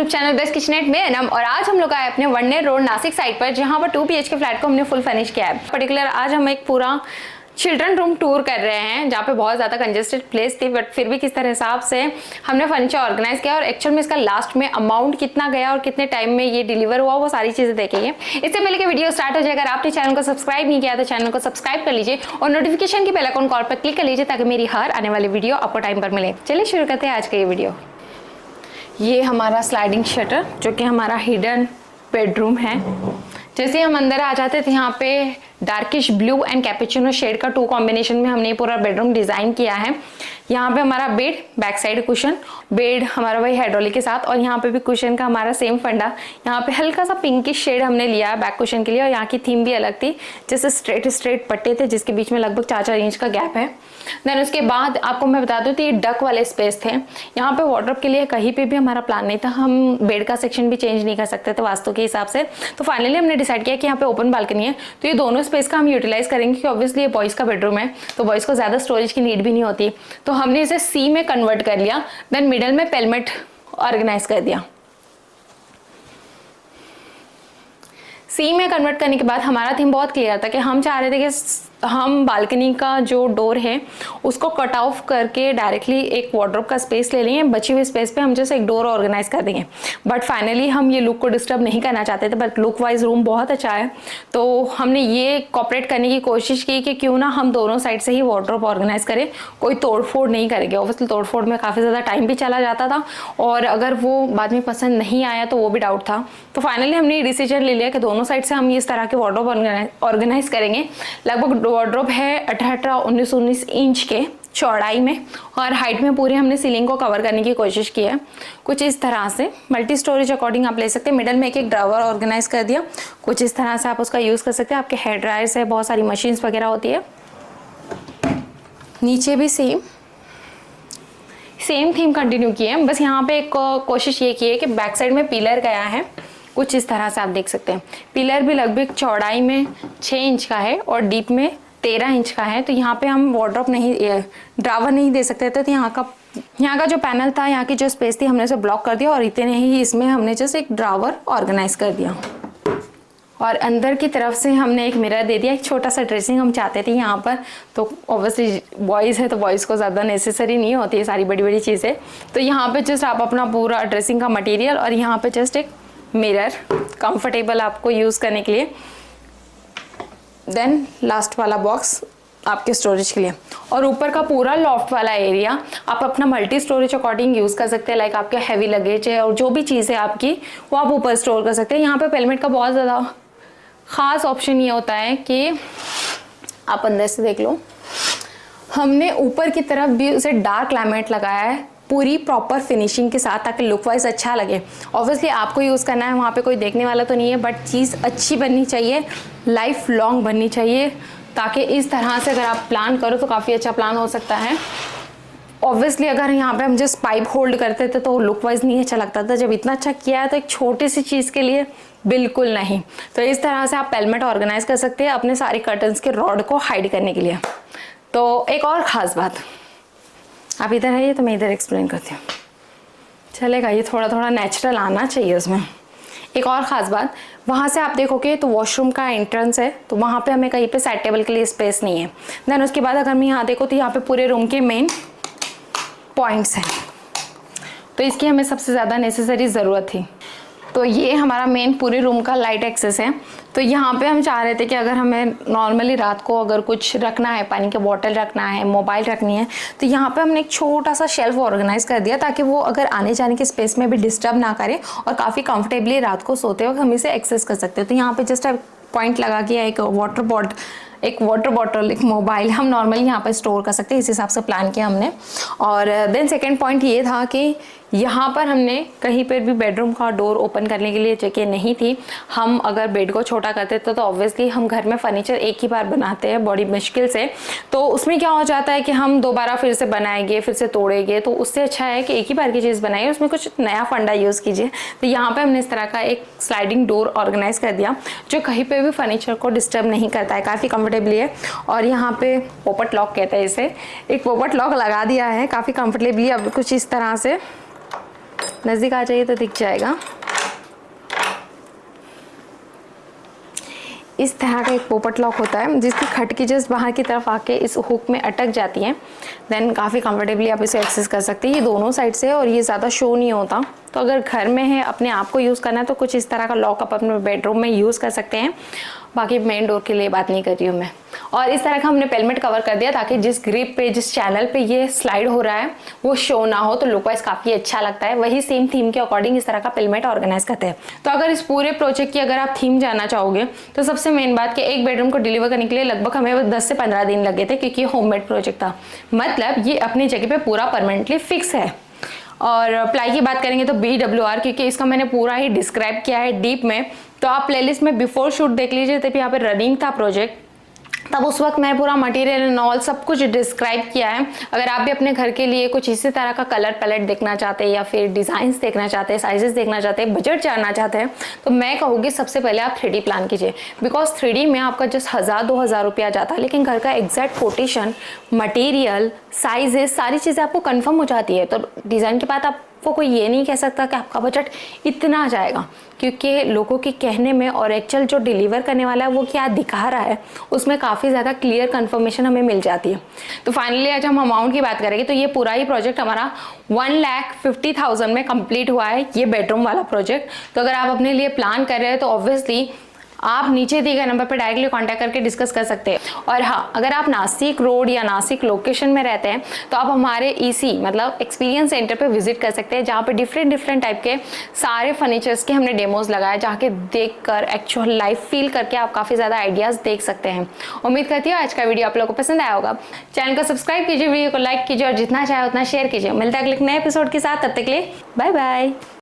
YouTube channel best kitchenette में नम। और आज हम लोग आए अपने वनडे रोड नासिक साइड पर, जहां पर 2 BHK फ्लैट को हमने फुल फिनिश किया है। पर्टिकुलर आज हम एक पूरा चिल्ड्रन रूम टूर कर रहे हैं, जहाँ पे बहुत ज़्यादा कंजेस्टेड प्लेस थी, बट फिर भी किस तरह हिसाब से हमने फर्नीचर ऑर्गेनाइज किया और एक्चुअल में इसका लास्ट में अमाउंट कितना गया और कितने टाइम में ये डिलीवर हुआ, वो सारी चीज़ें देखेंगे। इससे पहले कि वीडियो स्टार्ट हो जाए, अगर आपने चैनल को सब्सक्राइब नहीं किया तो चैनल को सब्सक्राइब कर लीजिए और नोटिफिकेशन की बेल आइकन कॉल पर क्लिक कर लीजिए, ताकि मेरी हर आने वाली वीडियो आपको टाइम पर मिले। चलिए शुरू करते हैं आज का ये वीडियो। ये हमारा स्लाइडिंग शटर, जो कि हमारा हिडन बेडरूम है। जैसे हम अंदर आ जाते थे, यहाँ पे darkish blue and cappuccino shade का 2 कॉम्बिनेशन में हमने पूरा बेडरूम डिजाइन किया है। यहाँ पे हमारा bed, back side cushion, bed हमारा वही हाइड्रोलिक के साथ, और यहाँ पे भी कुशन का हमारा सेम फंडा। यहाँ पे हल्का सा पिंकिश शेड हमने लिया है बैक कुशन के लिए, और यहाँ की थीम भी अलग थी, जैसे स्ट्रेट पट्टे थे जिसके बीच में लगभग 4-4 इंच का गैप है। देन उसके बाद आपको मैं बता दूं तो ये डक वाले स्पेस थे। यहाँ पे वार्डरोब के लिए कहीं पे भी हमारा प्लान नहीं था, हम बेड का सेक्शन भी चेंज नहीं कर सकते थे वास्तु के हिसाब से। तो फाइनली हमने डिसाइड किया कि यहाँ पे ओपन बालकनी है, तो ये दोनों स्पेस का हम यूटिलाइज करेंगे, क्योंकि ऑब्वियसली ये बॉयज़ का बेडरूम है, तो बॉयज़ को ज़्यादा स्टोरेज की नीड भी नहीं होती। तो हमने इसे सी में कन्वर्ट कर लिया, देन मिडल में पेलमेट ऑर्गेनाइज कर दिया। सी में कन्वर्ट करने के बाद हमारा थीम बहुत क्लियर था कि हम चाह रहे थे कि हम बालकनी का जो डोर है उसको कट ऑफ करके डायरेक्टली एक वार्डरोब का स्पेस ले लेंगे, बची हुई स्पेस पे हम जैसे एक डोर ऑर्गेनाइज कर देंगे। बट फाइनली हम ये लुक को डिस्टर्ब नहीं करना चाहते थे, बट लुक वाइज रूम बहुत अच्छा है, तो हमने ये कॉपरेट करने की कोशिश की कि क्यों ना हम दोनों साइड से ही वार्डरोब ऑर्गेनाइज करें, कोई तोड़फोड़ नहीं करेंगे। ऑब्वियसली तोड़फोड़ में काफ़ी ज़्यादा टाइम भी चला जाता था, और अगर वो बाद में पसंद नहीं आया तो वो भी डाउट था। तो फाइनली हमने ये डिसीजन ले लिया कि दोनों साइड से हम इस तरह के वार्डरोब ऑर्गेनाइज करेंगे। लगभग वार्डरोब है 18-19 इंच के चौड़ाई में, और हाइट में पूरे हमने सीलिंग को कवर करने की कोशिश की है। कुछ इस तरह से मल्टी स्टोरेज अकॉर्डिंग आप ले सकते हैं। मिडल में एक ड्रावर ऑर्गेनाइज कर दिया, कुछ इस तरह से आप उसका यूज़ कर सकते हैं। आपके हेयर ड्रायर्स है, बहुत सारी मशीन्स वगैरह होती है। नीचे भी सेम थीम कंटिन्यू की है, बस यहाँ पे एक कोशिश ये की है कि बैक साइड में पिलर गया है, कुछ इस तरह से आप देख सकते हैं। पिलर भी लगभग चौड़ाई में 6 इंच का है और डीप में 13 इंच का है। तो यहाँ पे हम वार्डरोब नहीं, ड्रावर नहीं दे सकते थे, तो यहाँ का जो पैनल था, यहाँ की जो स्पेस थी, हमने उसे ब्लॉक कर दिया, और इतने ही इसमें हमने जस्ट एक ड्रावर ऑर्गेनाइज कर दिया। और अंदर की तरफ से हमने एक मिरर दे दिया, एक छोटा सा ड्रेसिंग हम चाहते थे यहाँ पर। तो ऑब्वियसली बॉयज़ है तो बॉयज़ को ज़्यादा नेसेसरी नहीं होती है सारी बड़ी बड़ी चीज़ें, तो यहाँ पे जस्ट आप अपना पूरा ड्रेसिंग का मटेरियल, और यहाँ पे जस्ट एक मिरर कंफर्टेबल आपको यूज़ करने के लिए। देन लास्ट वाला बॉक्स आपके स्टोरेज के लिए, और ऊपर का पूरा लॉफ्ट वाला एरिया आप अपना मल्टी स्टोरेज अकॉर्डिंग यूज़ कर सकते हैं। लाइक आपके हैवी लगेज है और जो भी चीज़ है आपकी, वो आप ऊपर स्टोर कर सकते हैं। यहाँ पे पेलमेट का बहुत ज़्यादा ख़ास ऑप्शन ये होता है कि आप अंदर से देख लो, हमने ऊपर की तरफ भी उसे डार्क लैमिनेट लगाया है पूरी प्रॉपर फिनिशिंग के साथ, ताकि लुक वाइज अच्छा लगे। ऑब्वियसली आपको यूज़ करना है, वहाँ पे कोई देखने वाला तो नहीं है, बट चीज़ अच्छी बननी चाहिए, लाइफ लॉन्ग बननी चाहिए, ताकि इस तरह से अगर आप प्लान करो तो काफ़ी अच्छा प्लान हो सकता है। ऑब्वियसली अगर यहाँ पे हम जस्ट पाइप होल्ड करते थे तो लुक वाइज नहीं अच्छा लगता था, जब इतना अच्छा किया है तो एक छोटी सी चीज़ के लिए बिल्कुल नहीं। तो इस तरह से आप पेलमेट ऑर्गेनाइज कर सकते हैं अपने सारे कर्टन्स के रॉड को हाइड करने के लिए। तो एक और ख़ास बात, आप इधर आइए तो मैं इधर एक्सप्लेन करती हूँ, चलेगा? ये थोड़ा थोड़ा नेचुरल आना चाहिए उसमें। एक और ख़ास बात, वहाँ से आप देखोगे तो वॉशरूम का एंट्रेंस है, तो वहाँ पे हमें कहीं पे साइड टेबल के लिए स्पेस नहीं है। देन उसके बाद अगर मैं यहाँ देखो तो यहाँ पे पूरे रूम के मेन पॉइंट्स हैं, तो इसकी हमें सबसे ज़्यादा नेसेसरी ज़रूरत थी। तो ये हमारा मेन पूरे रूम का लाइट एक्सेस है। तो यहाँ पे हम चाह रहे थे कि अगर हमें नॉर्मली रात को अगर कुछ रखना है, पानी की बोतल रखना है, मोबाइल रखनी है, तो यहाँ पे हमने एक छोटा सा शेल्फ ऑर्गेनाइज कर दिया, ताकि वो अगर आने जाने के स्पेस में भी डिस्टर्ब ना करे, और काफ़ी कंफर्टेबली रात को सोते वक्त हम इसे एक्सेस कर सकते हैं। तो यहाँ पे जस्ट पॉइंट लगा के एक वाटर बॉटल, एक मोबाइल हम नॉर्मली यहाँ पर स्टोर कर सकते हैं, इस हिसाब से प्लान किया हमने। और देन सेकंड पॉइंट ये था कि यहाँ पर हमने कहीं पर भी बेडरूम का डोर ओपन करने के लिए जगह नहीं थी। हम अगर बेड को छोटा करते थे तो ऑब्वियसली हम घर में फर्नीचर एक ही बार बनाते हैं बड़ी मुश्किल से, तो उसमें क्या हो जाता है कि हम दोबारा फिर से बनाएंगे, फिर से तोड़ेंगे। तो उससे अच्छा है कि एक ही बार की चीज़ बनाइए, उसमें कुछ नया फंडा यूज़ कीजिए। तो यहाँ पर हमने इस तरह का एक स्लाइडिंग डोर ऑर्गेनाइज कर दिया, जो कहीं पर भी फर्नीचर को डिस्टर्ब नहीं करता है, काफ़ी कंफर्टेबली है। और यहाँ पे पोपट लॉक कहते हैं इसे, एक पोपट लॉक लगा दिया है काफ़ी कंफर्टेबली। अब कुछ इस तरह से नज़दीक आ जाइए तो दिख जाएगा। इस तरह का एक पोपट लॉक होता है जिसकी खटकी जस्ट बाहर की तरफ आके इस हुक में अटक जाती है। देन काफ़ी कंफर्टेबली आप इसे एक्सेस कर सकते हैं। ये दोनों साइड से है और ये ज़्यादा शो नहीं होता। तो अगर घर में है, अपने आप को यूज़ करना है, तो कुछ इस तरह का लॉक आप अपने बेडरूम में यूज़ कर सकते हैं। बाकी मेन डोर के लिए बात नहीं कर रही हूँ मैं। और इस तरह का हमने पेलमेट कवर कर दिया ताकि जिस ग्रिप पे, जिस चैनल पे ये स्लाइड हो रहा है वो शो ना हो, तो लुक वाइज काफ़ी अच्छा लगता है। वही सेम थीम के अकॉर्डिंग इस तरह का पेलमेट ऑर्गेनाइज करते हैं। तो अगर इस पूरे प्रोजेक्ट की अगर आप थीम जानना चाहोगे तो सबसे मेन बात कि एक बेडरूम को डिलीवर करने के लिए लगभग हमें 10 से 15 दिन लगे थे, क्योंकि होममेड प्रोजेक्ट था। मतलब ये अपनी जगह पे पूरा परमानेंटली फिक्स है। और प्लाई की बात करेंगे तो BWR, क्योंकि इसका मैंने पूरा ही डिस्क्राइब किया है डीप में। तो आप प्लेलिस्ट में बिफोर शूट देख लीजिए, तभी यहाँ पे रनिंग था प्रोजेक्ट, तब उस वक्त मैं पूरा मटेरियल एंड ऑल सब कुछ डिस्क्राइब किया है। अगर आप भी अपने घर के लिए कुछ इसी तरह का कलर पैलेट देखना चाहते हैं या फिर डिज़ाइंस देखना चाहते हैं, साइजेस देखना चाहते हैं, बजट जानना चाहते हैं, तो मैं कहूँगी सबसे पहले आप 3D प्लान कीजिए। बिकॉज 3D में आपका जस्ट 1000-2000 रुपया जाता है, लेकिन घर का एग्जैक्ट कोटेशन, मटेरियल, साइजेस, सारी चीज़ें आपको कन्फर्म हो जाती है। तो डिज़ाइन के बाद आपको कोई ये नहीं कह सकता कि आपका बजट इतना जाएगा, क्योंकि लोगों के कहने में और एक्चुअल जो डिलीवर करने वाला है वो क्या दिखा रहा है उसमें काफ़ी ज़्यादा क्लियर कंफर्मेशन हमें मिल जाती है। तो फाइनली आज हम अमाउंट की बात करेंगे तो ये पूरा ही प्रोजेक्ट हमारा 1,50,000 में कंप्लीट हुआ है, ये बेडरूम वाला प्रोजेक्ट। तो अगर आप अपने लिए प्लान कर रहे हैं तो ऑब्वियसली आप नीचे दिए गए नंबर पर डायरेक्टली कांटेक्ट करके डिस्कस कर सकते हैं। और हाँ, अगर आप नासिक रोड या नासिक लोकेशन में रहते हैं तो आप हमारे EC मतलब एक्सपीरियंस सेंटर पे विजिट कर सकते हैं, जहाँ पे डिफरेंट टाइप के सारे फर्नीचर्स के हमने डेमोज लगाए, जहाँ के देख कर एक्चुअल लाइफ फील करके आप काफ़ी ज़्यादा आइडियाज़ देख सकते हैं। उम्मीद करती हूँ आज का वीडियो आप लोगों को पसंद आया होगा। चैनल को सब्सक्राइब कीजिए, वीडियो को लाइक कीजिए और जितना चाहे उतना शेयर कीजिए। मिलता है अगले नए एपिसोड के साथ, तब तक के लिए बाय बाय।